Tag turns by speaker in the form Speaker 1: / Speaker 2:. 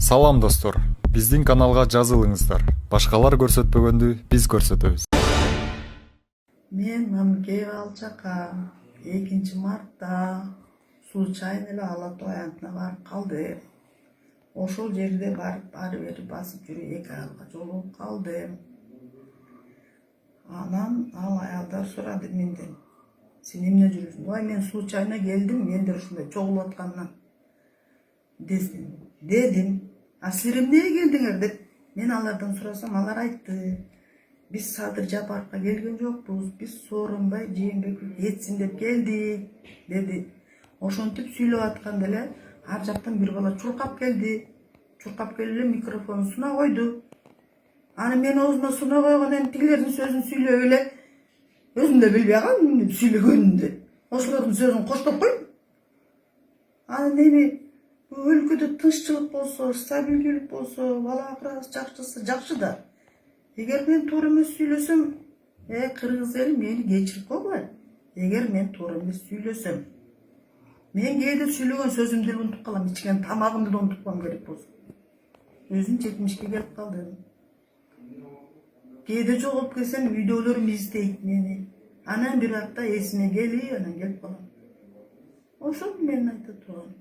Speaker 1: Салам достор, биздин каналга жазылыңыздар. Башкалар көрсөтпөгөндү биз көрсөтөбүз.
Speaker 2: Мен Мамке Алчакам 2 мартта случайно эле Ала Тоо аянтына барып калдым. Ошол жерде барып ары бери басып жүрүп 2 айга жолугуп калдым. Анан ал аялдар сурады менден: "Сен эмне жүрүсүң?" "Ой, мен случайно келдим, мендер ушундай чогулуп аткандан" дедим. "А силер эмнеге келдиңер?" деп мен алардан сурасам, алар айтты: "Биз Садыр Жапаровго келген жокпуз, биз Сооронбай Жээнбеков кетсин деп келдик" деди. Ошентип сүйлөп атканда эле ар жактан бир бала чуркап келди. Чуркап келип эле микрофонун суна койду. Аны мен оозума суна койгон тигилердин сөзүн сүйлөп эле өзүм да билбей калдым эмне сүйлөгөнүмдү. Ошолордун сөзүн коштоп койдум. Анан эми өлкөдө тынччылык болсо, стабилдүүлүк болсо, бала акырасы жакшы да. Эгер мен туура эмес сүйлөсөм, кыргыз эли мени кечирип койгула. Эгер мен туура эмес сүйлөсөм, мен кээде сүйлөгөн сөзүмдү деле унутуп калам, ичкен тамагымды да унутуп калам керек болсо. Өзүм 70ке келип калдым. Кээде жоголуп келсем, үйдөгүлөрүм издейт мени. Анан бир апта эсиме келип, анан келип калам. Ошол менин айта турганым.